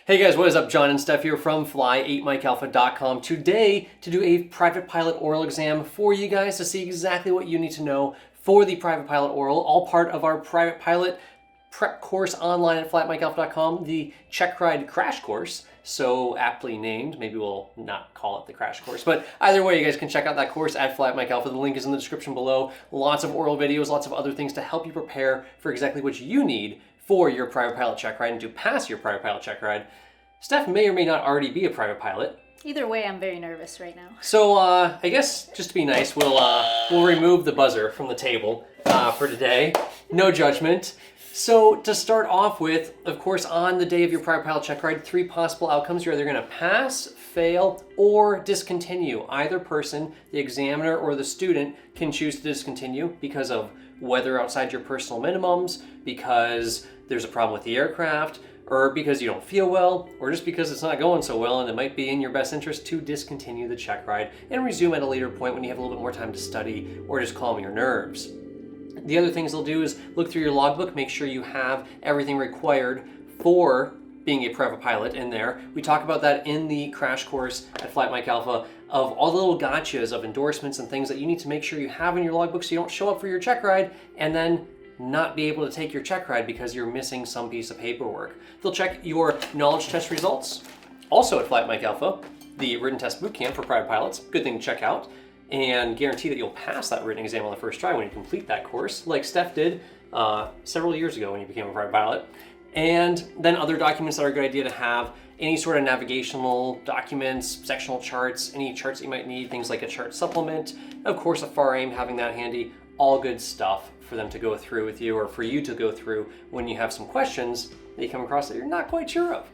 Hey guys, what is up? John and Steph here from fly8mikealpha.com. Today, to do a private pilot oral exam for you guys to see exactly what you need to know for the private pilot oral, all part of our private pilot prep course online at fly8mikealpha.com, the Checkride crash course, so aptly named. Maybe we'll not call it the crash course, but either way, you guys can check out that course at fly8mikealpha. The link is in the description below. Lots of oral videos, lots of other things to help you prepare for exactly what you need for your private pilot check ride and to pass your private pilot check ride. Steph may or may not already be a private pilot. Either way, I'm very nervous right now. So I guess just to be nice, we'll remove the buzzer from the table for today. No judgment. So to start off with, of course, on the day of your private pilot check ride, 3 possible outcomes. You're either going to pass, fail, or discontinue. Either person, the examiner or the student, can choose to discontinue because of weather outside your personal minimums, because there's a problem with the aircraft, or because you don't feel well, or just because it's not going so well and it might be in your best interest to discontinue the check ride and resume at a later point when you have a little bit more time to study or just calm your nerves. The other things they'll do is look through your logbook, make sure you have everything required for being a private pilot in there. We talk about that in the crash course at Flight Mike Alpha of all the little gotchas of endorsements and things that you need to make sure you have in your logbook so you don't show up for your check ride and then not be able to take your check ride because you're missing some piece of paperwork. They'll check your knowledge test results. Also at Flight Mike Alpha, the written test bootcamp for private pilots, good thing to check out, and guarantee that you'll pass that written exam on the first try when you complete that course, like Steph did several years ago when you became a private pilot. And then other documents that are a good idea to have, any sort of navigational documents, sectional charts, any charts that you might need, things like a chart supplement, of course a FAR aim, having that handy, all good stuff for them to go through with you or for you to go through when you have some questions that you come across that you're not quite sure of.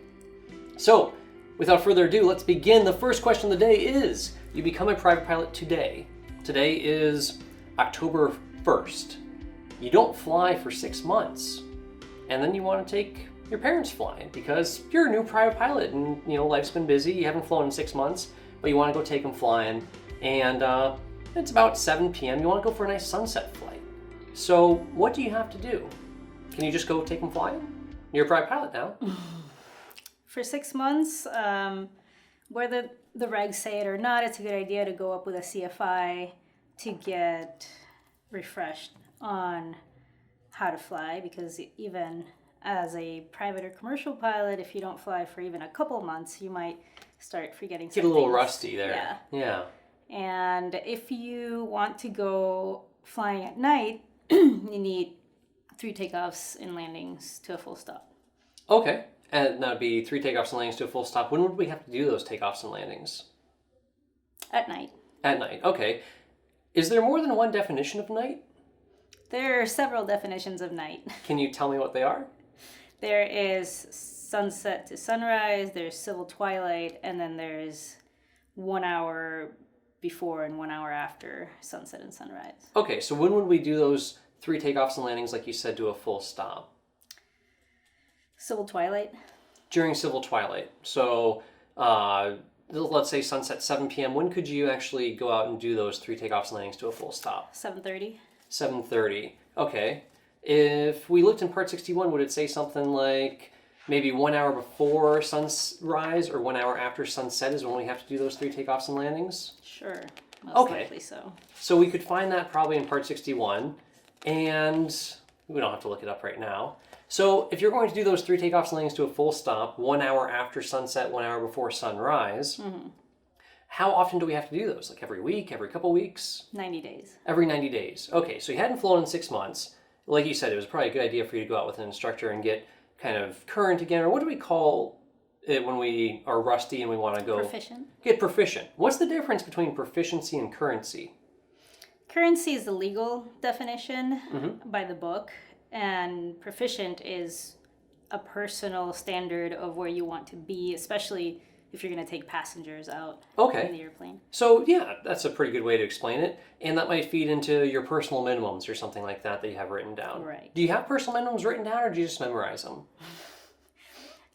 So, without further ado, let's begin. The first question of the day is, you become a private pilot today. Today is October 1st. You don't fly for 6 months, and then you want to take your parents flying because you're a new private pilot and life's been busy, you haven't flown in 6 months, but you want to go take them flying, and it's about 7 p.m. You want to go for a nice sunset flight. So what do you have to do? Can you just go take them flying? You're a private pilot now. For 6 months, whether the regs say it or not, it's a good idea to go up with a CFI to get refreshed on how to fly, because even as a private or commercial pilot, if you don't fly for even a couple months, you might start forgetting some Get a little things. rusty there. Yeah. And if you want to go flying at night, you need 3 takeoffs and landings to a full stop. Okay. And that would be 3 takeoffs and landings to a full stop. When would we have to do those takeoffs and landings? At night. At night. Okay. Is there more than one definition of night? There are several definitions of night. Can you tell me what they are? There is sunset to sunrise, there's civil twilight, and then there's 1 hour before and 1 hour after sunset and sunrise. Okay, so when would we do those 3 takeoffs and landings, like you said, to a full stop? Civil twilight. During civil twilight. So let's say sunset 7 p.m. When could you actually go out and do those 3 takeoffs and landings to a full stop? 7:30. 7:30. Okay. If we looked in Part 61, would it say something like maybe 1 hour before sunrise or 1 hour after sunset is when we have to do those 3 takeoffs and landings? Sure. Most Okay. likely so. So we could find that probably in Part 61, and we don't have to look it up right now. So if you're going to do those 3 takeoffs and landings to a full stop, 1 hour after sunset, 1 hour before sunrise, how often do we have to do those? Like every week, every couple weeks? 90 days. Every 90 days. Okay, so you hadn't flown in 6 months. Like you said, it was probably a good idea for you to go out with an instructor and get kind of current again, or what do we call it when we are rusty and we want to go? Proficient. Get proficient. What's the difference between proficiency and currency? Currency is the legal definition by the book, and proficient is a personal standard of where you want to be, especially if you're going to take passengers out in the airplane. So yeah, that's a pretty good way to explain it. And that might feed into your personal minimums or something like that you have written down. Right. Do you have personal minimums written down, or do you just memorize them?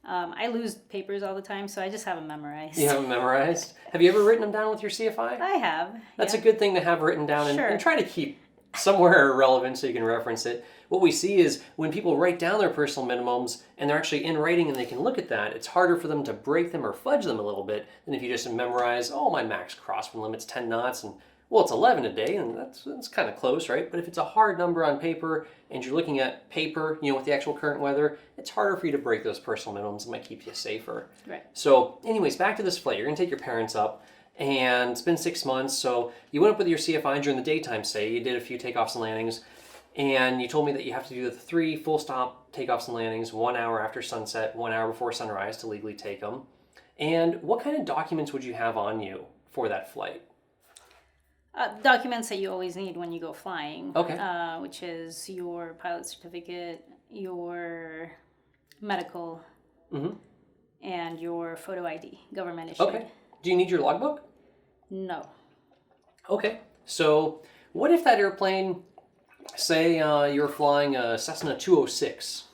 I lose papers all the time, so I just have them memorized. You have them memorized? Have you ever written them down with your CFI? I have. That's a good thing to have written down and try to keep somewhere relevant so you can reference it. What we see is when people write down their personal minimums and they're actually in writing and they can look at that, it's harder for them to break them or fudge them a little bit than if you just memorize, oh, my max crosswind limit's 10 knots and well, it's 11 a day, and that's kind of close, right? But if it's a hard number on paper and you're looking at paper, with the actual current weather, it's harder for you to break those personal minimums. It might keep you safer. Right. So anyways, back to this flight. You're going to take your parents up, and it's been 6 months. So you went up with your CFI during the daytime, say. You did a few takeoffs and landings, and you told me that you have to do the 3 full stop takeoffs and landings 1 hour after sunset, 1 hour before sunrise to legally take them. And what kind of documents would you have on you for that flight? Documents that you always need when you go flying. Okay. Which is your pilot certificate, your medical, and your photo ID, government issued. Okay. Do you need your logbook? No. Okay. So what if that airplane, say you're flying a Cessna 206,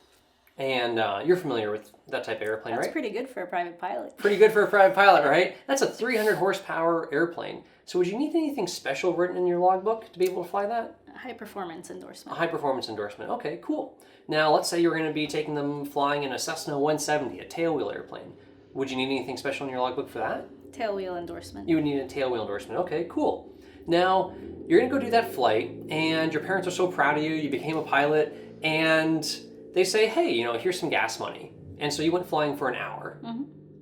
and you're familiar with that type of airplane, That's right? pretty good for a private pilot. Pretty good for a private pilot, right? That's a 300 horsepower airplane. So would you need anything special written in your logbook to be able to fly that? High performance A endorsement. high performance endorsement. Okay, cool. Now let's say you're going to be taking them flying in a Cessna 170, a tailwheel airplane. Would you need anything special in your logbook for that? Tailwheel endorsement. You would need a tailwheel endorsement. Okay, cool. Now, you're going to go do that flight, and your parents are so proud of you. You became a pilot, and they say, hey, here's some gas money. And so you went flying for an hour,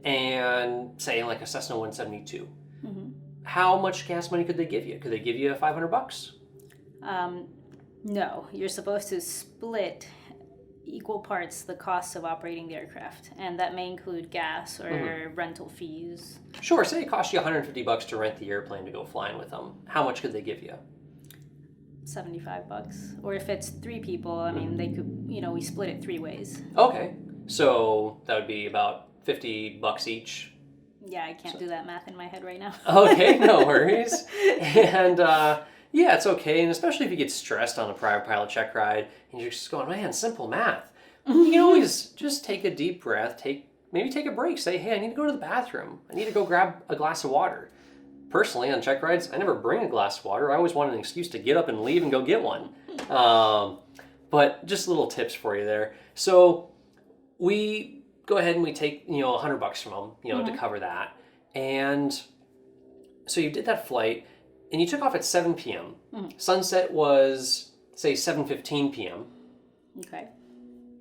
and say like a Cessna 172. How much gas money could they give you? Could they give you $500? No, you're supposed to split equal parts the cost of operating the aircraft, and that may include gas or rental fees. Sure, say it cost you $150 to rent the airplane to go flying with them. How much could they give you? $75. Or if it's 3 people, I mean, they could, we split it 3 ways. Okay, so that would be about $50 each. Yeah, I can't do that math in my head right now. Okay, no worries. And yeah, it's okay. And especially if you get stressed on a private pilot check ride and you're just going, man, simple math. You can always just take a deep breath, maybe take a break. Say, hey, I need to go to the bathroom. I need to go grab a glass of water. Personally, on check rides, I never bring a glass of water. I always want an excuse to get up and leave and go get one. But just little tips for you there. So we go ahead and we take, $100 from them, to cover that. And so you did that flight and you took off at 7 p.m. Sunset was, say, 7:15 p.m. Okay.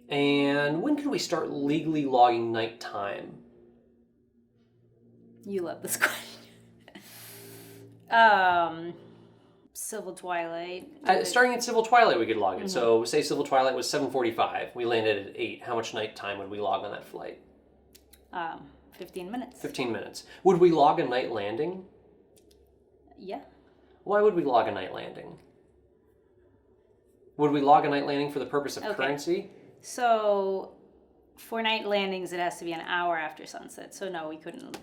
And when could we start legally logging nighttime? You love this question. Civil twilight. Starting at civil twilight, we could log it. So say civil twilight was 7:45. We landed at 8. How much nighttime would we log on that flight? 15 minutes. 15 minutes. Would we log a night landing? Yeah. Why would we log a night landing? Would we log a night landing for the purpose of currency? So for night landings, it has to be an hour after sunset. So no, we couldn't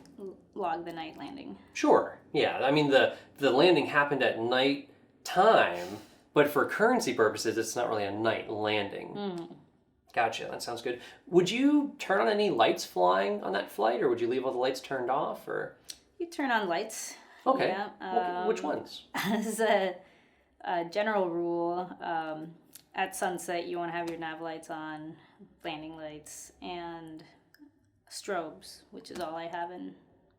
log the night landing. Sure. Yeah. I mean, the landing happened at night time, but for currency purposes, it's not really a night landing. Gotcha. That sounds good. Would you turn on any lights flying on that flight, or would you leave all the lights turned off? Or You turn on lights. okay. Yeah, Okay. Which ones? As a general rule, at sunset, you want to have your nav lights on, landing lights, and strobes, which is all I have in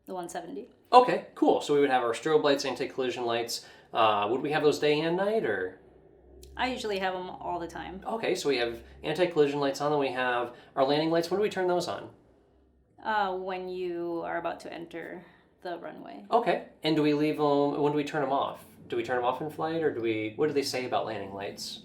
the 170. Okay. Cool. So we would have our strobe lights, anti-collision lights. Would we have those day and night, or? I usually have them all the time. Okay, so we have anti-collision lights on, then we have our landing lights. When do we turn those on? When you are about to enter the runway. Okay, and do we leave them, when do we turn them off? Do we turn them off in flight, or what do they say about landing lights?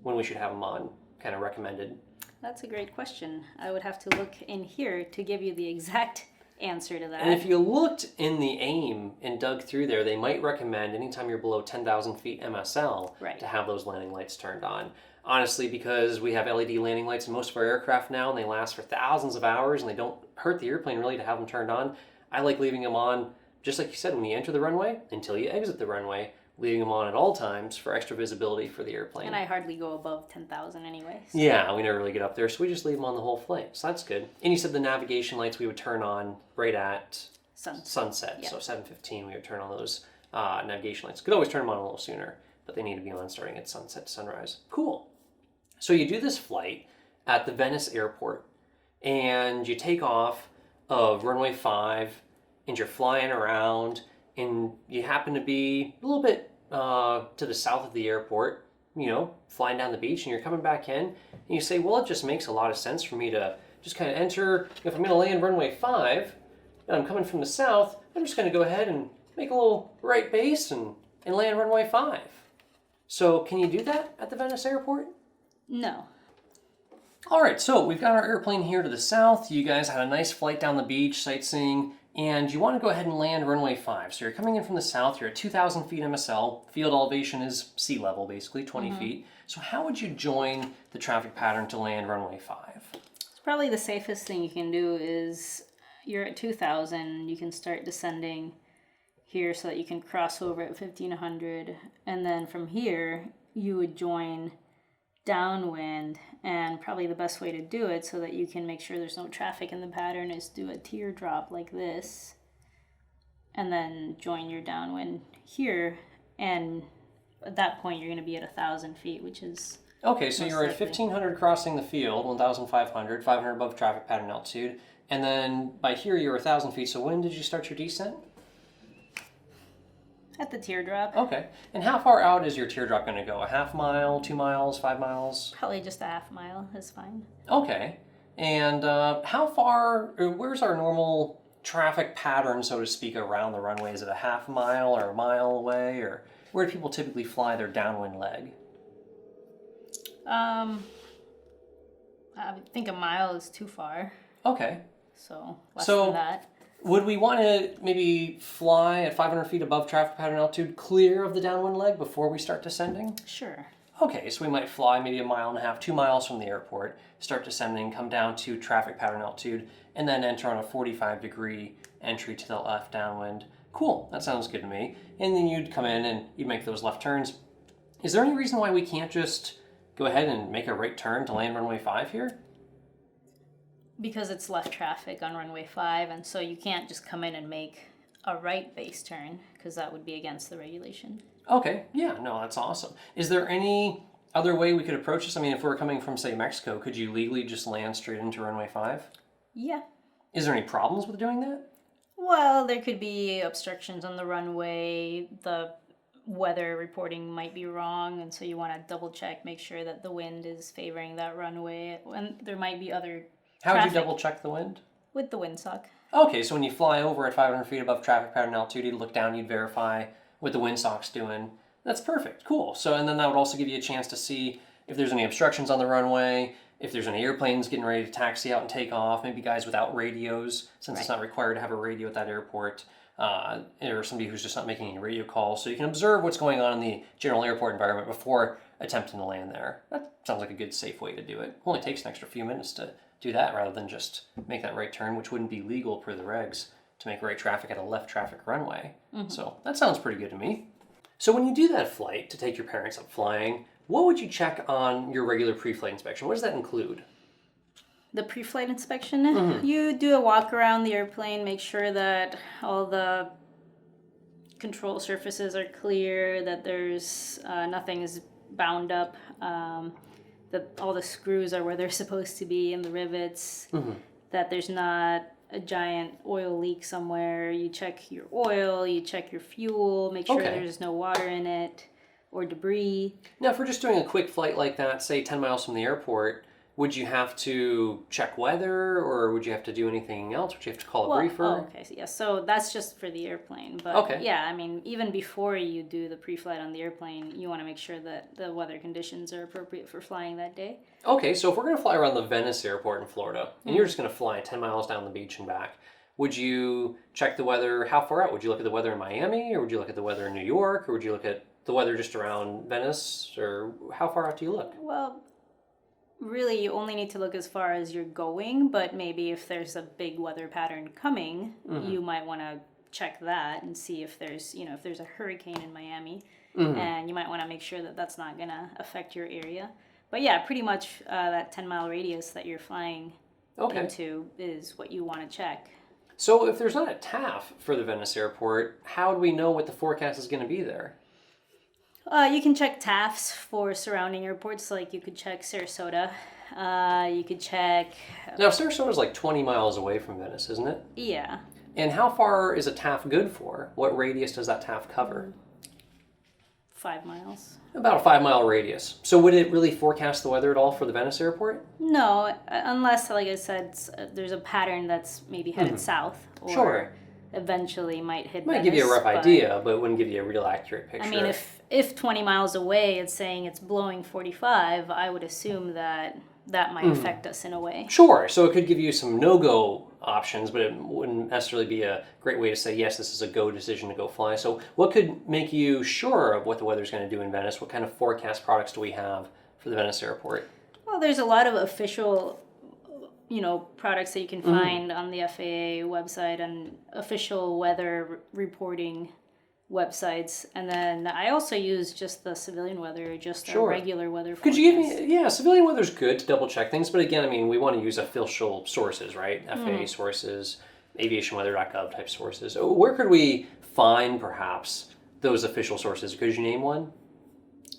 When we should have them on, kind of recommended? That's a great question. I would have to look in here to give you the exact answer to that. And if you looked in the AIM and dug through there, they might recommend anytime you're below 10,000 feet MSL to have those landing lights turned on. Honestly, because we have LED landing lights in most of our aircraft now, and they last for thousands of hours, and they don't hurt the airplane really to have them turned on. I like leaving them on, just like you said, when you enter the runway until you exit the runway, leaving them on at all times for extra visibility for the airplane. And I hardly go above 10,000 anyway. So. Yeah, we never really get up there, so we just leave them on the whole flight. So that's good. And you said the navigation lights we would turn on right at sunset. Yep. So 7:15 we would turn on those navigation lights. Could always turn them on a little sooner. but they need to be on starting at sunset to sunrise. Cool. So you do this flight at the Venice airport, and you take off of runway 5, and you're flying around, and you happen to be a little bit to the south of the airport, flying down the beach, and you're coming back in, and you say, well, it just makes a lot of sense for me to just kind of enter. If I'm going to land runway 5, and I'm coming from the south, I'm just going to go ahead and make a little right base and land runway 5. So can you do that at the Venice airport? No. All right, so we've got our airplane here to the south. You guys had a nice flight down the beach, sightseeing, and you want to go ahead and land runway 5. So you're coming in from the south, you're at 2,000 feet MSL. Field elevation is sea level, basically, 20 feet. So how would you join the traffic pattern to land runway 5? It's probably the safest thing you can do is you're at 2,000, you can start descending here so that you can cross over at 1,500, and then from here you would join downwind, and probably the best way to do it so that you can make sure there's no traffic in the pattern is do a teardrop like this, and then join your downwind here, and at that point you're going to be at 1,000 feet, which is okay. So you're at 1,500 crossing the field, 1,500, 500 above traffic pattern altitude, and then by here you're 1,000 feet. So when did you start your descent? at the teardrop. Okay. And how far out is your teardrop going to go? A half mile, 2 miles, 5 miles? Probably just a half mile is fine. Okay. And how far, or where's our normal traffic pattern, so to speak, around the runway? Is it a half mile or a mile away? Or where do people typically fly their downwind leg? I think a mile is too far. Okay. So less than that. Would we want to maybe fly at 500 feet above traffic pattern altitude, clear of the downwind leg before we start descending? Sure. Okay, so we might fly maybe a mile and a half, 2 miles from the airport, start descending, come down to traffic pattern altitude, and then enter on a 45-degree entry to the left downwind. Cool, that sounds good to me. And then you'd come in and you'd make those left turns. Is there any reason why we can't just go ahead and make a right turn to land runway 5 here? Because it's left traffic on runway 5, and so you can't just come in and make a right base turn, because that would be against the regulation. Okay, yeah, no, that's awesome. Is there any other way we could approach this? I mean, if we're coming from, say, Mexico, could you legally just land straight into runway 5? Yeah. Is there any problems with doing that? Well, there could be obstructions on the runway. The weather reporting might be wrong, and so you want to double check, make sure that the wind is favoring that runway. And there might be other How would you traffic double check the wind? with the windsock. Okay, so when you fly over at 500 feet above traffic pattern altitude, you'd look down, you'd verify what the windsock's doing. That's perfect, cool. So, and then that would also give you a chance to see if there's any obstructions on the runway, if there's any airplanes getting ready to taxi out and take off, maybe guys without radios, since it's not required to have a radio at that airport, or somebody who's just not making any radio calls. So you can observe what's going on in the general airport environment before attempting to land there. That sounds like a good, safe way to do it. Only takes an extra few minutes to do that rather than just make that right turn, which wouldn't be legal per the regs to make right traffic at a left traffic runway. So that sounds pretty good to me. So when you do that flight to take your parents up flying, what would you check on your regular pre-flight inspection? What does that include? The pre-flight inspection, you do a walk around the airplane, make sure that all the control surfaces are clear, that there's nothing is bound up, that all the screws are where they're supposed to be and the rivets, that there's not a giant oil leak somewhere. You check your oil, you check your fuel, make sure there's no water in it or debris. Now, if we're just doing a quick flight like that, say 10 miles from the airport, would you have to check weather, or would you have to do anything else? Would you have to call a briefer? Oh, okay, so, yeah, so that's just for the airplane. But yeah, I mean, even before you do the pre-flight on the airplane, you want to make sure that the weather conditions are appropriate for flying that day. Okay, so if we're going to fly around the Venice airport in Florida, and you're just going to fly 10 miles down the beach and back, would you check the weather? How far out? Would you look at the weather in Miami, or would you look at the weather in New York, or would you look at the weather just around Venice, or how far out do you look? Well, really, you only need to look as far as you're going, but maybe if there's a big weather pattern coming, you might want to check that and see if there's, if there's a hurricane in Miami, and you might want to make sure that that's not going to affect your area. But yeah, pretty much that 10-mile radius that you're flying into is what you want to check. So if there's not a TAF for the Venice airport, how do we know what the forecast is going to be there? You can check TAFs for surrounding airports, like you could check Sarasota. You could check, Now, Sarasota's like 20 miles away from Venice, isn't it? yeah, And how far is a TAF good for? What radius does that TAF cover? 5 miles. About a 5-mile radius. So would it really forecast the weather at all for the Venice airport? No, unless, like I said, there's a pattern that's maybe headed south, or Sure. eventually might hit Might Venice, give you a rough but, idea, but it wouldn't give you a real accurate picture. I mean, if 20 miles away it's saying it's blowing 45, I would assume that might affect us in a way. Sure, so it could give you some no-go options, but it wouldn't necessarily be a great way to say, yes, this is a go decision to go fly. So what could make you sure of what the weather's going to do in Venice? What kind of forecast products do we have for the Venice airport? Well, there's a lot of official, products that you can find on the FAA website and official weather reporting websites. And then I also use just the civilian weather, just Sure. a regular weather Could forecast. you give me, civilian weather's good to double check things, but again, I mean, we want to use official sources, right? FAA sources, aviationweather.gov type sources. Where could we find, perhaps, those official sources? Could you name one?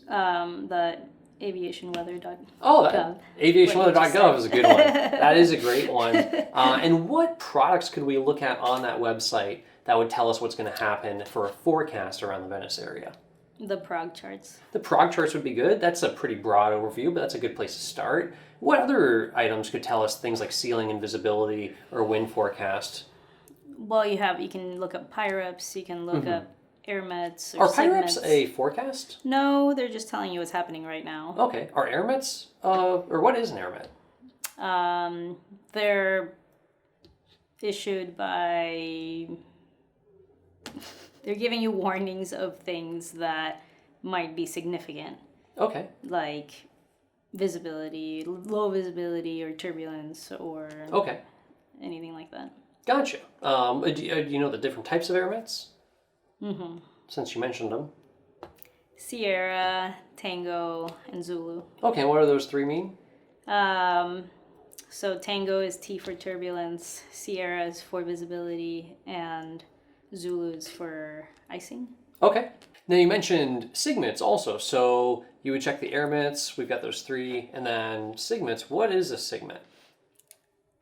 The aviationweather.gov. Oh, aviationweather.gov is a good one. That is a great one. And what products could we look at on that website that would tell us what's going to happen for a forecast around the Venice area? The prog charts. The prog charts would be good. That's a pretty broad overview, but that's a good place to start. What other items could tell us things like ceiling and visibility or wind forecast? Well, you can look up PIREPs, you can look up AIRMETs or Are PIREPs SIGMETs. a forecast? No, they're just telling you what's happening right now. Okay. Are AIRMETs, or what is an AIRMET? They're issued by... They're giving you warnings of things that might be significant, Okay. like visibility, low visibility, or turbulence, or Okay. anything like that. Gotcha. Do you know the different types of AIRMETs? Mm-hmm. Since you mentioned them. Sierra, Tango, and Zulu. Okay, what do those three mean? So Tango is T for turbulence, Sierra is for visibility, and Zulu is for icing. Okay. Now you mentioned SIGMETs also, so you would check the AIRMETs, we've got those three, and then SIGMETs. What is a SIGMET?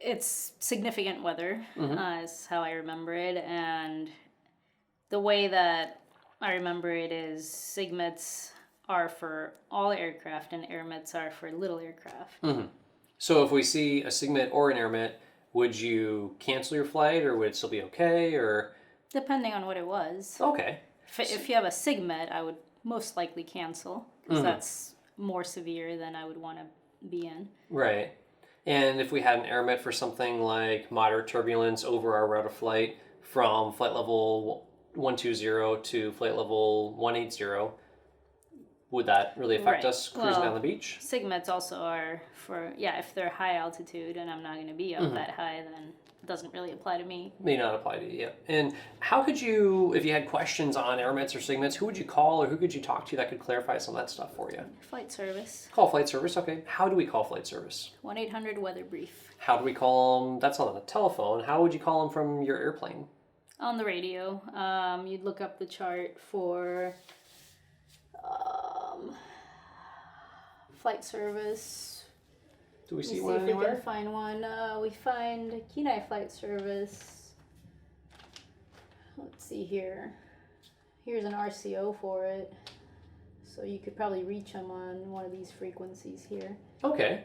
It's significant weather, is how I remember it, and the way that I remember it is SIGMETs are for all aircraft and AIRMETs are for little aircraft. So if we see a SIGMET or an AIRMET, would you cancel your flight or would it still be okay? Or Depending on what it was. okay. If you have a SIGMET, I would most likely cancel because that's more severe than I would want to be in. Right. And if we had an AIRMET for something like moderate turbulence over our route of flight from flight level 120 to flight level 180, would that really affect Right. us cruising down the beach? SIGMETs also are for, if they're high altitude and I'm not going to be up that high, then it doesn't really apply to me. May not apply to you, yeah. And how could you, if you had questions on AIRMETs or SIGMETs, who would you call or who could you talk to that could clarify some of that stuff for you? Flight service, Call flight service, okay. How do we call flight service? 1-800-weather brief. How do we call them? That's on the telephone. How would you call them from your airplane? On the radio, you'd look up the chart for flight service. Do we see Let's one see if we anywhere? can find one. We find Kenai Flight Service. Let's see here. Here's an RCO for it. So you could probably reach them on one of these frequencies here. Okay.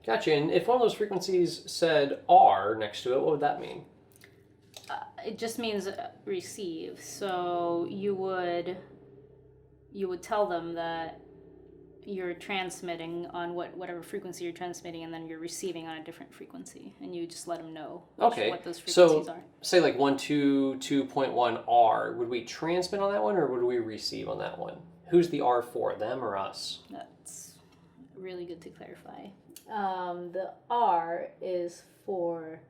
Gotcha. And if one of those frequencies said R next to it, what would that mean? It just means receive. So you would tell them that you're transmitting on whatever frequency you're transmitting, and then you're receiving on a different frequency, and you just let them know what those frequencies are. Say like 122.1 R, would we transmit on that one, or would we receive on that one? Who's the R for, them or us? That's really good to clarify. The R is for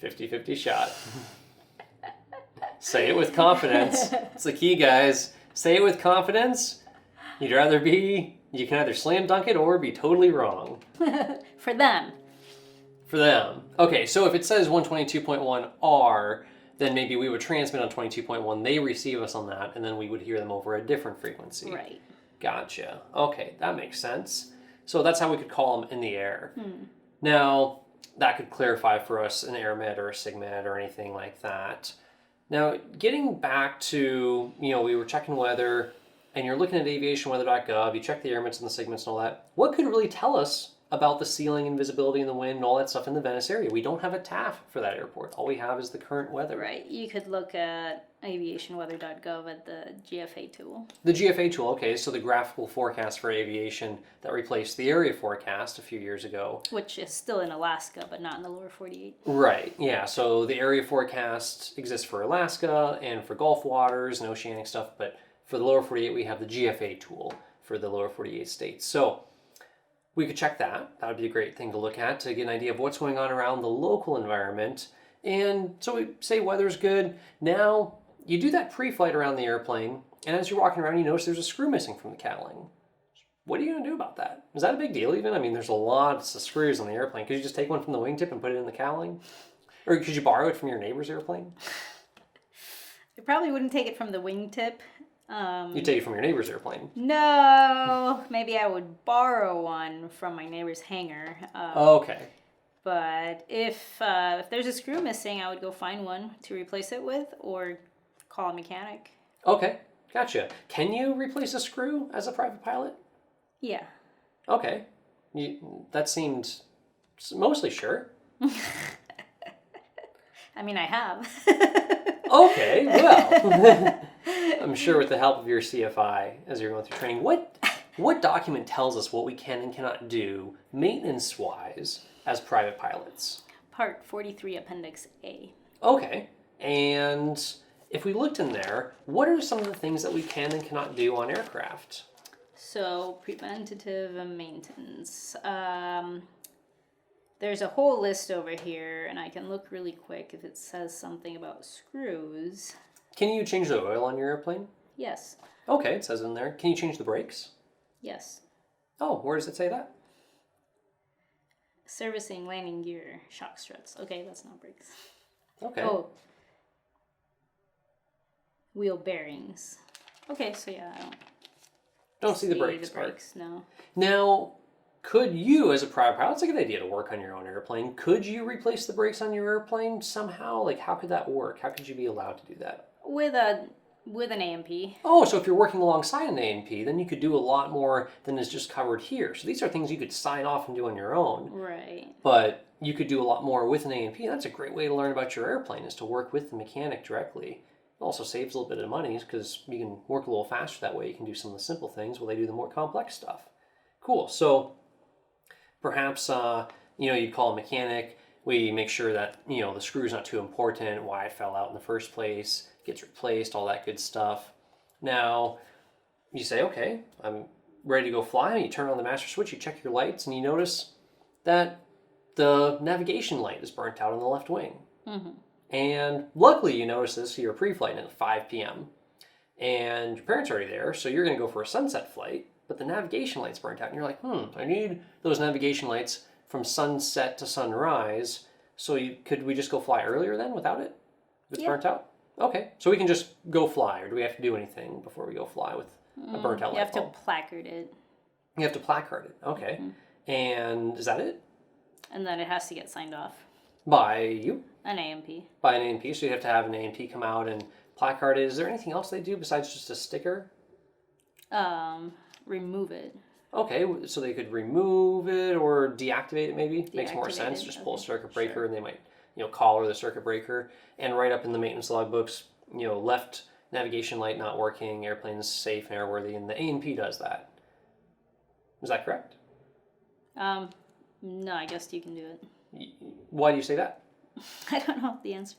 50-50 shot. Say it with confidence. It's the key, guys. Say it with confidence. You can either slam dunk it or be totally wrong. for them. For them. Okay, so if it says 122.1 R, then maybe we would transmit on 22.1, they receive us on that, and then we would hear them over a different frequency. Right. Gotcha. Okay, that makes sense. So that's how we could call them in the air. Now, that could clarify for us an AIRMET or a SIGMET or anything like that. Now, getting back to, we were checking weather, and you're looking at aviationweather.gov, you check the AIRMETs and the SIGMETs and all that. What could really tell us about the ceiling and visibility and the wind and all that stuff in the Venice area? We don't have a TAF for that airport. All we have is the current weather. Right. You could look at aviationweather.gov at the GFA tool. The GFA tool, okay, so the graphical forecast for aviation that replaced the area forecast a few years ago. Which is still in Alaska, but not in the lower 48. Right, yeah, so the area forecast exists for Alaska and for Gulf waters and oceanic stuff, but for the lower 48 we have the GFA tool for the lower 48 states. So we could check that. That would be a great thing to look at to get an idea of what's going on around the local environment. And so we say weather's good. Now, you do that pre-flight around the airplane, and as you're walking around, you notice there's a screw missing from the cowling. What are you going to do about that? Is that a big deal even? I mean, there's lots of screws on the airplane. Could you just take one from the wingtip and put it in the cowling? Or could you borrow it from your neighbor's airplane? I probably wouldn't take it from the wingtip. You take it from your neighbor's airplane. No, maybe I would borrow one from my neighbor's hangar. Okay. But if there's a screw missing, I would go find one to replace it with, or call a mechanic. Okay, gotcha. Can you replace a screw as a private pilot? Yeah. Okay. That seemed mostly sure. I mean, I have. Okay, well, I'm sure with the help of your CFI as you're going through training, what document tells us what we can and cannot do maintenance-wise as private pilots? Part 43, Appendix A. Okay, and if we looked in there, what are some of the things that we can and cannot do on aircraft? So, preventative maintenance. There's a whole list over here, and I can look really quick if it says something about screws. Can you change the oil on your airplane? Yes. Okay, it says in there. Can you change the brakes? Yes. Oh, where does it say that? Servicing landing gear, shock struts. Okay, that's not brakes. Okay. Oh. Wheel bearings. Okay, so yeah, I don't see the brakes part. Brakes, no. Now, could you, as a private pilot, it's a good idea to work on your own airplane. Could you replace the brakes on your airplane somehow? Like, how could that work? How could you be allowed to do that? With an A&P. Oh, so if you're working alongside an A&P, then you could do a lot more than is just covered here. So these are things you could sign off and do on your own. Right. But you could do a lot more with an A&P. That's a great way to learn about your airplane, is to work with the mechanic directly. It also saves a little bit of money because you can work a little faster that way. You can do some of the simple things while they do the more complex stuff. Cool. So perhaps, you'd call a mechanic. We make sure that, the screw's not too important, why it fell out in the first place, gets replaced, all that good stuff. Now, you say, okay, I'm ready to go fly. And you turn on the master switch, you check your lights, and you notice that the navigation light is burnt out on the left wing. Mm-hmm. And luckily you notice this, so you're pre-flight at 5 p.m. And your parents are already there, so you're going to go for a sunset flight, but the navigation light's burnt out. And you're like, I need those navigation lights from sunset to sunrise. So could we just go fly earlier then without it? If it's burnt out? Okay, so we can just go fly, or do we have to do anything before we go fly with a burnt out light bulb? You have to placard it. You have to placard it, okay. Mm-hmm. And is that it? And then it has to get signed off. By you? An A&P. By an A&P, so you have to have an A&P come out and placard it. Is there anything else they do besides just a sticker? Remove it. Okay, so they could remove it or deactivate it maybe? Makes more Deactivate sense. it, Just pull a circuit breaker sure. and they might, collar the circuit breaker. And right up in the maintenance logbooks, left navigation light not working, airplane's safe and airworthy, and the A&P does that. Is that correct? No, I guess you can do it. Why do you say that? I don't know the answer.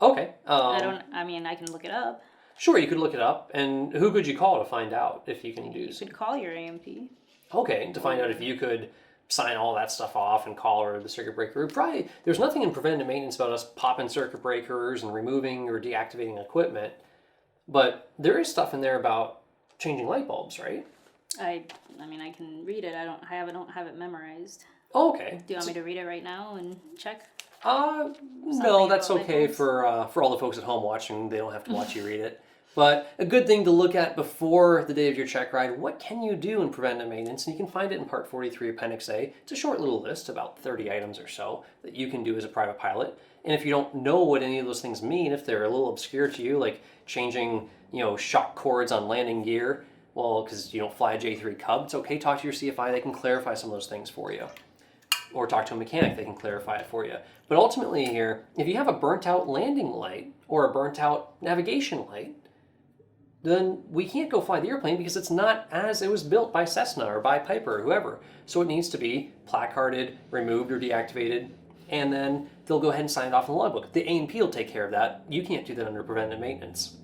Okay. I can look it up. Sure, you could look it up. And who could you call to find out if you can do You could call your A&P. Okay, to find out if you could sign all that stuff off and collar the circuit breaker. Probably, there's nothing in preventative maintenance about us popping circuit breakers and removing or deactivating equipment. But there is stuff in there about changing light bulbs, right? I can read it. I don't have it memorized. Oh, okay. Do you want me to read it right now and check? No, that's about okay labels? for all the folks at home watching. They don't have to watch you read it. But a good thing to look at before the day of your check ride, what can you do in preventive maintenance? And you can find it in Part 43, Appendix A. It's a short little list, about 30 items or so, that you can do as a private pilot. And if you don't know what any of those things mean, if they're a little obscure to you, like changing, shock cords on landing gear, well, because you don't fly a J3 Cub, it's okay, talk to your CFI. They can clarify some of those things for you. Or talk to a mechanic, they can clarify it for you. But ultimately here, if you have a burnt out landing light or a burnt out navigation light, then we can't go fly the airplane because it's not as it was built by Cessna or by Piper or whoever. So it needs to be placarded, removed, or deactivated, and then they'll go ahead and sign it off in the logbook. The A&P will take care of that. You can't do that under preventive maintenance.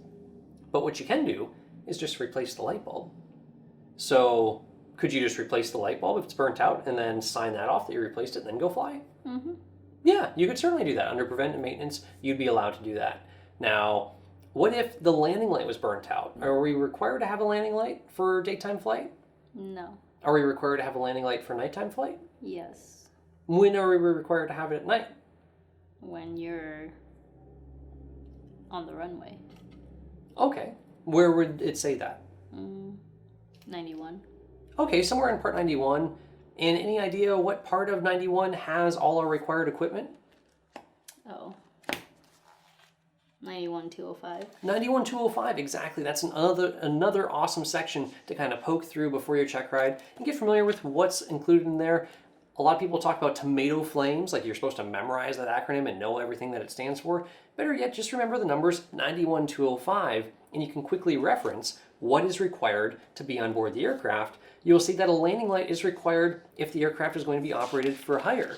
But what you can do is just replace the light bulb. So could you just replace the light bulb if it's burnt out and then sign that off that you replaced it and then go fly? Mm-hmm. Yeah, you could certainly do that. Under preventive maintenance, you'd be allowed to do that. Now, what if the landing light was burnt out? Are we required to have a landing light for daytime flight? No. Are we required to have a landing light for nighttime flight? Yes. When are we required to have it at night? When you're on the runway. Okay. Where would it say that? 91. Okay, somewhere in Part 91. And any idea what part of 91 has all our required equipment? Oh. 91-205. 91-205, exactly. That's another awesome section to kind of poke through before your check ride and get familiar with what's included in there. A lot of people talk about tomato flames, like you're supposed to memorize that acronym and know everything that it stands for. Better yet, just remember the numbers 91-205, and you can quickly reference what is required to be on board the aircraft. You'll see that a landing light is required if the aircraft is going to be operated for hire.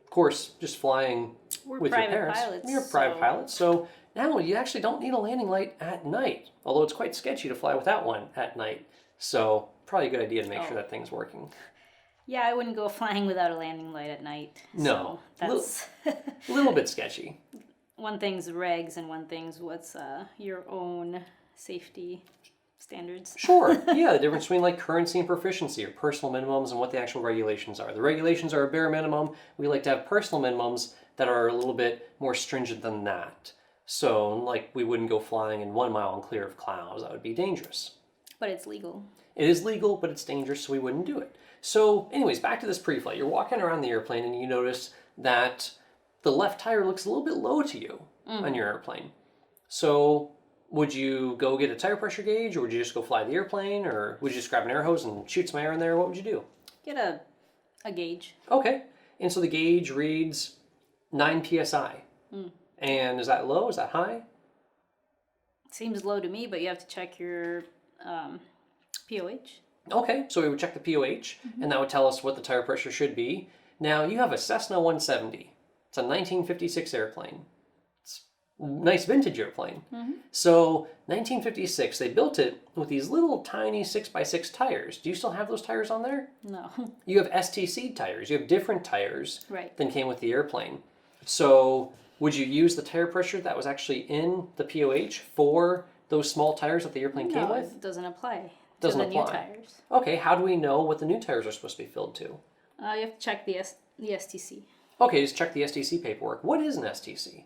Of course, just flying with your parents. You're private pilots, so now you actually don't need a landing light at night, although it's quite sketchy to fly without one at night. So probably a good idea to make sure that thing's working. Yeah, I wouldn't go flying without a landing light at night. No, so that's a little bit sketchy. One thing's regs and one thing's what's your own safety standards. Sure, yeah, the difference between like currency and proficiency or personal minimums and what the actual regulations are. The regulations are a bare minimum. We like to have personal minimums that are a little bit more stringent than that. So, like, we wouldn't go flying in 1 mile and clear of clouds. That would be dangerous. But it's legal. It is legal, but it's dangerous, so we wouldn't do it. So, anyways, back to this pre-flight. You're walking around the airplane and you notice that the left tire looks a little bit low to you on your airplane. So, would you go get a tire pressure gauge, or would you just go fly the airplane, or would you just grab an air hose and shoot some air in there? What would you do? Get a gauge. Okay. And so the gauge reads 9 psi. And is that low? Is that high? Seems low to me, but you have to check your POH. Okay, so we would check the POH, and that would tell us what the tire pressure should be. Now, you have a Cessna 170. It's a 1956 airplane. It's a nice vintage airplane. So, 1956, they built it with these little tiny 6x6 tires. Do you still have those tires on there? No. You have STC tires. You have different tires Right. than came with the airplane. So, would you use the tire pressure that was actually in the POH for those small tires that the airplane came with? It doesn't apply Doesn't to the apply. new tires. Okay, how do we know what the new tires are supposed to be filled to? You have to check the STC. Okay, just check the STC paperwork. What is an STC?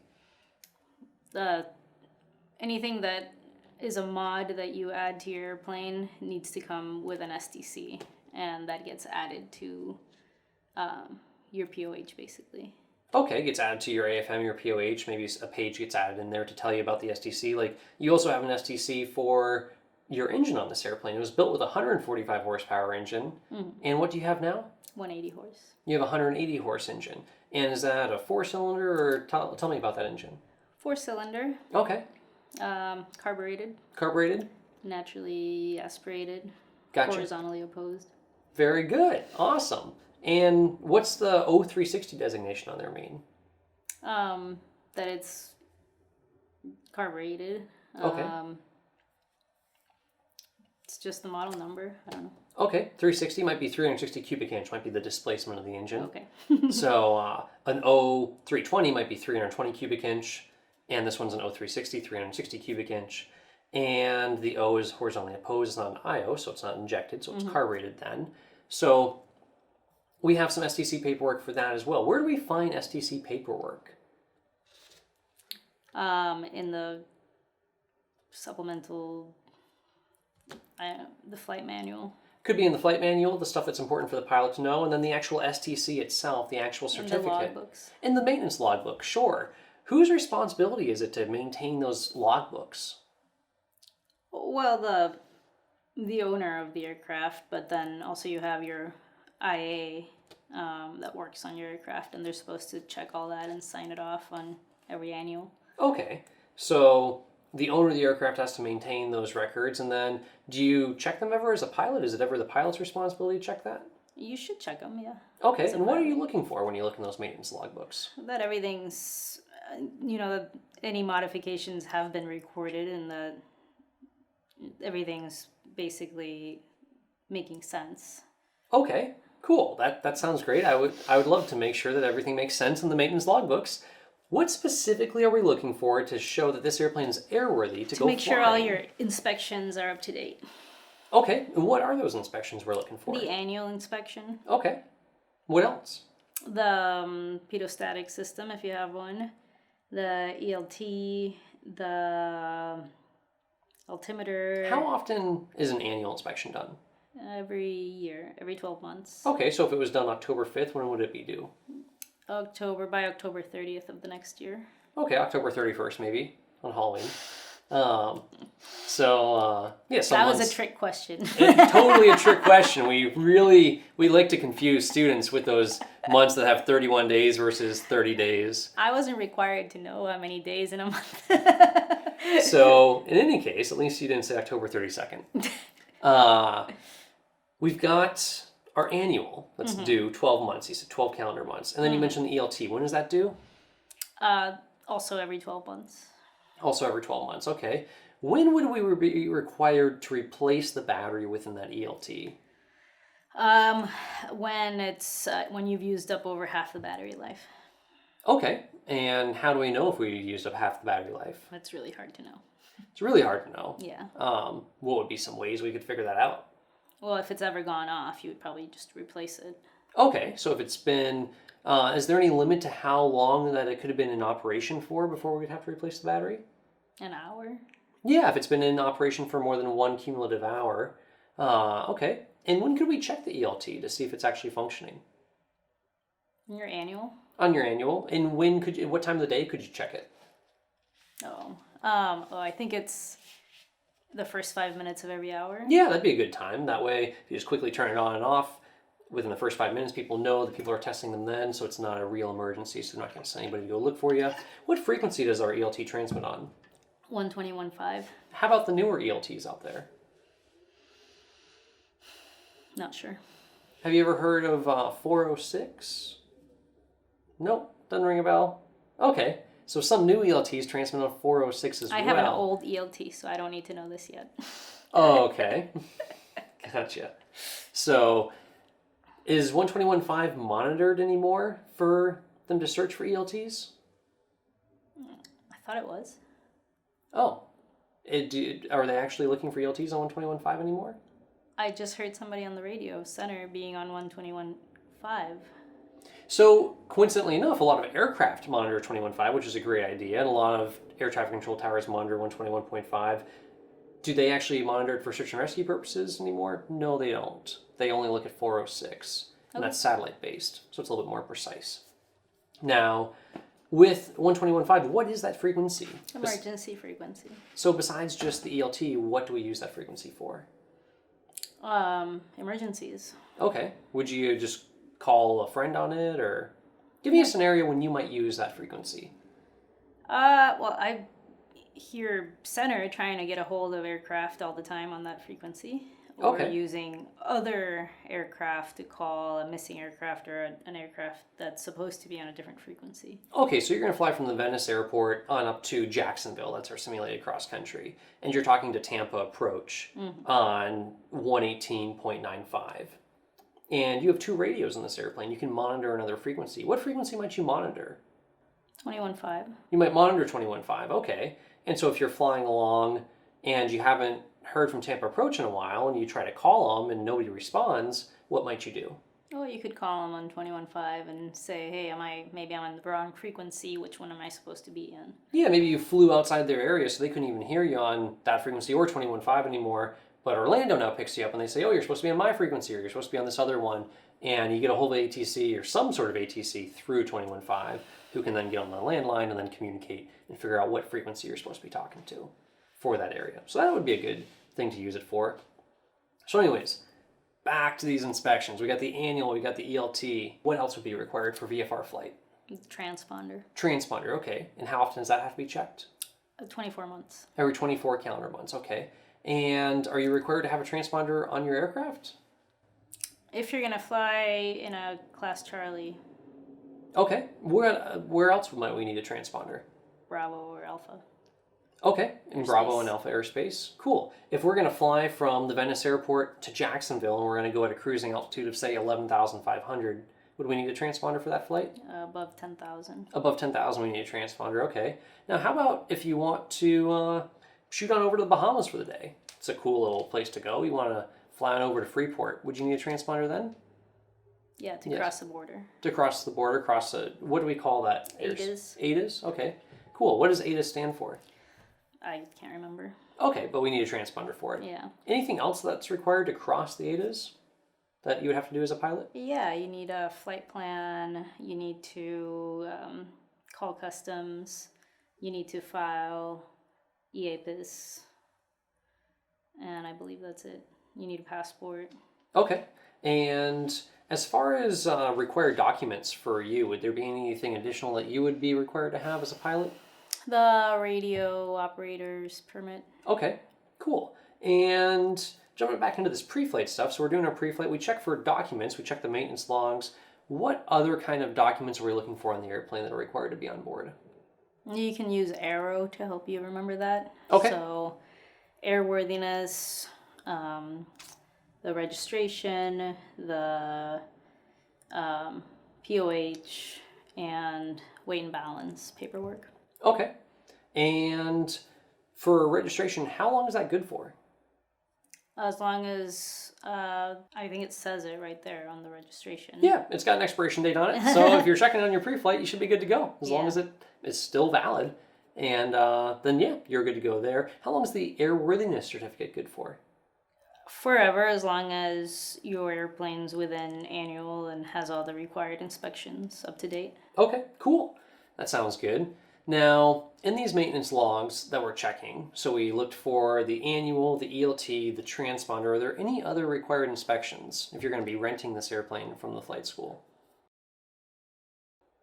Anything that is a mod that you add to your airplane needs to come with an STC, and that gets added to your POH basically. Okay, it gets added to your AFM, your POH. Maybe a page gets added in there to tell you about the STC. Like, you also have an STC for your engine on this airplane. It was built with a 145 horsepower engine. And what do you have now? 180 horse. You have a 180 horse engine. And is that a 4-cylinder, or tell me about that engine? 4-cylinder. Okay. Carbureted. Carbureted? Naturally aspirated. Gotcha. Horizontally opposed. Very good. Awesome. And what's the 0360 designation on there mean? That it's carbureted. Okay. It's just the model number. I don't know. Okay, 360 might be 360 cubic inch, might be the displacement of the engine. Okay. So an 0320 might be 320 cubic inch, and this one's an 0360, 360 cubic inch. And the O is horizontally opposed, it's not an IO, so it's not injected, so it's carbureted then. So we have some STC paperwork for that as well. Where do we find STC paperwork? in the supplemental, the flight manual. Could be in the flight manual, the stuff that's important for the pilot to know, and then the actual STC itself, the actual certificate. In the logbooks. In the maintenance logbook, sure. Whose responsibility is it to maintain those logbooks? Well, the owner of the aircraft, but then also you have your IA that works on your aircraft, and they're supposed to check all that and sign it off on every annual. Okay, so the owner of the aircraft has to maintain those records, and then do you check them ever as a pilot? Is it ever the pilot's responsibility to check that? You should check them, yeah. Okay, and what are you looking for when you look in those maintenance logbooks? That everything's, that any modifications have been recorded and that everything's basically making sense. Okay, cool. That sounds great. I would love to make sure that everything makes sense in the maintenance logbooks. What specifically are we looking for to show that this airplane is airworthy to go make sure flying? all your inspections are up to date. Okay, and what are those inspections we're looking for? The annual inspection. Okay. What else? The pedostatic system, if you have one. The ELT, the altimeter. How often is an annual inspection done? Every year, every 12 months. Okay, so if it was done October 5th, when would it be due? By October 30th of the next year. Okay, October 31st maybe, on Halloween. Yes, that was a trick question. Totally a trick question. We like to confuse students with those months that have 31 days versus 30 days. I wasn't required to know how many days in a month. So, in any case, at least you didn't say October 32nd. We've got our annual that's due 12 months. You said 12 calendar months. And then you mentioned the ELT. When is that due? Also every 12 months. Also every 12 months. Okay. When would we be required to replace the battery within that ELT? When you've used up over half the battery life. Okay. And how do we know if we used up half the battery life? That's really hard to know. It's really hard to know. Yeah. What would be some ways we could figure that out? Well, if it's ever gone off, you would probably just replace it. Okay, so if it's been, is there any limit to how long that it could have been in operation for before we'd have to replace the battery? An hour? Yeah, if it's been in operation for more than one cumulative hour. Okay, and when could we check the ELT to see if it's actually functioning? Your annual? On your annual, and what time of the day could you check it? I think it's the first 5 minutes of every hour. Yeah, that'd be a good time. That way, if you just quickly turn it on and off, within the first 5 minutes, people know that people are testing them then, so it's not a real emergency, so they're not going to send anybody to go look for you. What frequency does our ELT transmit on? 121.5. How about the newer ELTs out there? Not sure. Have you ever heard of 406? Nope, doesn't ring a bell. Okay, so some new ELTs transmit on 406 as well. I have an old ELT, so I don't need to know this yet. Oh, okay. Gotcha. So, is 121.5 monitored anymore for them to search for ELTs? I thought it was. Oh. Are they actually looking for ELTs on 121.5 anymore? I just heard somebody on the radio, Center, being on 121.5. So, coincidentally enough, a lot of aircraft monitor 21.5, which is a great idea, and a lot of air traffic control towers monitor 121.5. Do they actually monitor it for search and rescue purposes anymore? No, they don't. They only look at 406, and that's satellite-based, so it's a little bit more precise. Now, with 121.5, what is that frequency? Emergency frequency. So besides just the ELT, what do we use that frequency for? Emergencies. Okay. Would you just call a friend on it, or give me a scenario when you might use that frequency? Well, I hear Center trying to get a hold of aircraft all the time on that frequency. Or using other aircraft to call a missing aircraft or an aircraft that's supposed to be on a different frequency. Okay, so you're going to fly from the Venice airport on up to Jacksonville. That's our simulated cross country. And you're talking to Tampa approach on 118.95. And you have two radios in this airplane. You can monitor another frequency. What frequency might you monitor? 21.5. You might monitor 21.5, okay. And so if you're flying along and you haven't heard from Tampa approach in a while and you try to call them and nobody responds, what might you do? Or you could call them on 21.5 and say, hey, maybe I'm on the wrong frequency. Which one am I supposed to be in? Yeah, maybe you flew outside their area so they couldn't even hear you on that frequency or 21.5 anymore. But Orlando now picks you up and they say, oh, you're supposed to be on my frequency or you're supposed to be on this other one. And you get a hold of ATC or some sort of ATC through 21.5 who can then get on the landline and then communicate and figure out what frequency you're supposed to be talking to for that area. So that would be a good thing to use it for. So anyways, back to these inspections. We got the annual, we got the ELT. What else would be required for VFR flight? Transponder. Transponder, okay. And how often does that have to be checked? 24 months. Every 24 calendar months, okay. And are you required to have a transponder on your aircraft? If you're going to fly in a Class Charlie. Okay. Where else might we need a transponder? Bravo or Alpha. Okay, in Airspace. Bravo and Alpha airspace. Cool. If we're going to fly from the Venice airport to Jacksonville and we're going to go at a cruising altitude of, say, 11,500, would we need a transponder for that flight? Above 10,000. Above 10,000, we need a transponder. Okay. Now, how about if you want to shoot on over to the Bahamas for the day? It's a cool little place to go. You want to fly on over to Freeport. Would you need a transponder then? Yeah, to cross the border. To cross the border, what do we call that? ADAS. ADAS? Okay. Cool. What does ADAS stand for? I can't remember. Okay, but we need a transponder for it. Yeah. Anything else that's required to cross the ADAS that you would have to do as a pilot? Yeah, you need a flight plan. You need to call customs. You need to file EAPIS. And I believe that's it. You need a passport. Okay. And as far as required documents for you, would there be anything additional that you would be required to have as a pilot? The radio operator's permit. Okay, cool. And jumping back into this pre-flight stuff, so we're doing our pre-flight. We check for documents. We check the maintenance logs. What other kind of documents are we looking for on the airplane that are required to be on board? You can use Aero to help you remember that. Okay. So, airworthiness, the registration, the POH, and weight and balance paperwork. Okay. And for registration, how long is that good for? As long as, I think it says it right there on the registration. Yeah, it's got an expiration date on it. So if you're checking on your pre-flight, you should be good to go. As long as it is still valid. And then, yeah, you're good to go there. How long is the airworthiness certificate good for? Forever, as long as your airplane's within annual and has all the required inspections up to date. Okay, cool. That sounds good. Now, in these maintenance logs that we're checking, so we looked for the annual, the ELT, the transponder. Are there any other required inspections if you're going to be renting this airplane from the flight school?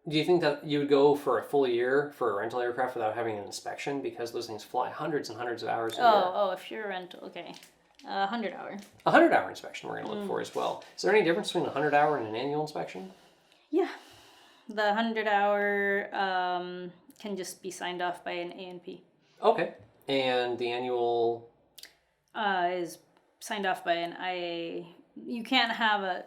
Do you think that you would go for a full year for a rental aircraft without having an inspection because those things fly hundreds and hundreds of hours a year? Oh, if you're a rental, okay. 100 hour. 100-hour inspection we're going to look for as well. Is there any difference between a 100-hour and an annual inspection? Yeah. The 100-hour can just be signed off by an A&P. Okay. And the annual? Is signed off by an IA. You can't have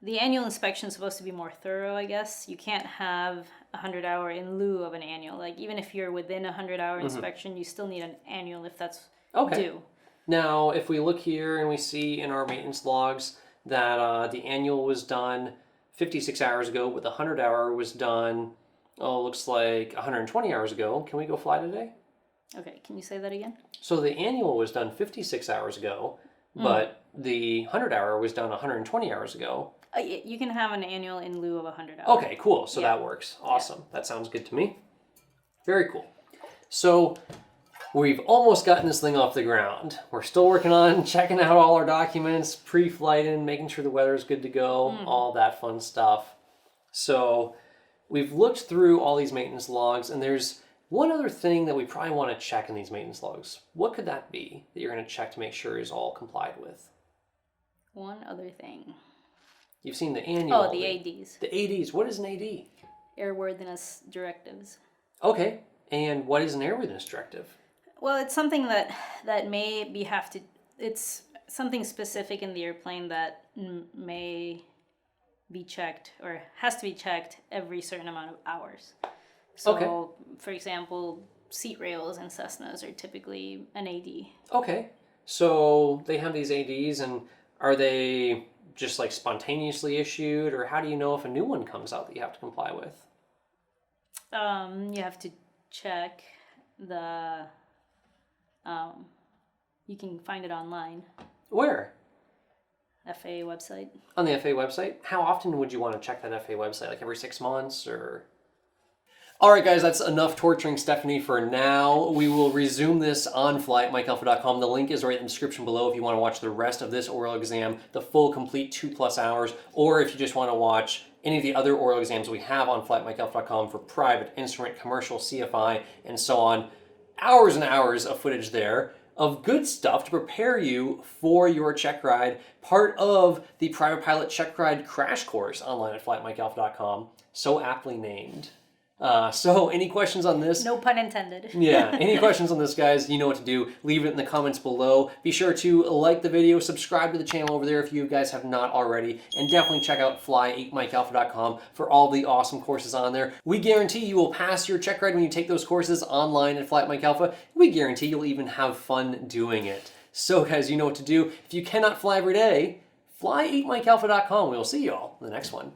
the annual inspection is supposed to be more thorough, I guess. You can't have a 100-hour in lieu of an annual. Like, even if you're within a 100-hour inspection, you still need an annual if that's due. Now, if we look here and we see in our maintenance logs that the annual was done 56 hours ago, but the 100-hour was done, looks like 120 hours ago. Can we go fly today? Okay, can you say that again? So the annual was done 56 hours ago, but the 100-hour was done 120 hours ago. You can have an annual in lieu of a 100-hour. Okay, cool. So that works. Awesome. That sounds good to me. Very cool. So we've almost gotten this thing off the ground. We're still working on checking out all our documents, pre-flighting, making sure the weather is good to go, all that fun stuff. So we've looked through all these maintenance logs, and there's one other thing that we probably want to check in these maintenance logs. What could that be that you're going to check to make sure is all complied with? One other thing. You've seen the annual. Oh, the ADs. The ADs. What is an AD? Airworthiness Directives. Okay. And what is an airworthiness directive? Well, it's something that it's something specific in the airplane that may be checked or has to be checked every certain amount of hours. So, for example, seat rails and Cessnas are typically an AD. Okay. So they have these ADs, and are they just like spontaneously issued, or how do you know if a new one comes out that you have to comply with? You have to check the. You can find it online. Where? FAA website. On the FAA website? How often would you want to check that FAA website? Like every 6 months or? All right, guys, that's enough torturing Stephanie for now. We will resume this on fly@mikealpha.com. The link is right in the description below if you want to watch the rest of this oral exam, the full, complete 2+ hours, or if you just want to watch any of the other oral exams we have on fly@mikealpha.com for private, instrument, commercial, CFI, and so on. Hours and hours of footage there of good stuff to prepare you for your check ride, part of the Private Pilot Check Ride Crash Course online at fly@mikealpha.com. So aptly named. So any questions on this? No pun intended. Yeah, any questions on this, guys, you know what to do. Leave it in the comments below. Be sure to like the video, subscribe to the channel over there if you guys have not already, and definitely check out fly8mikealpha.com for all the awesome courses on there. We guarantee you will pass your check ride when you take those courses online at Fly@MikeAlpha. We guarantee you'll even have fun doing it. So, guys, you know what to do. If you cannot fly every day, fly8mikealpha.com. We'll see you all in the next one.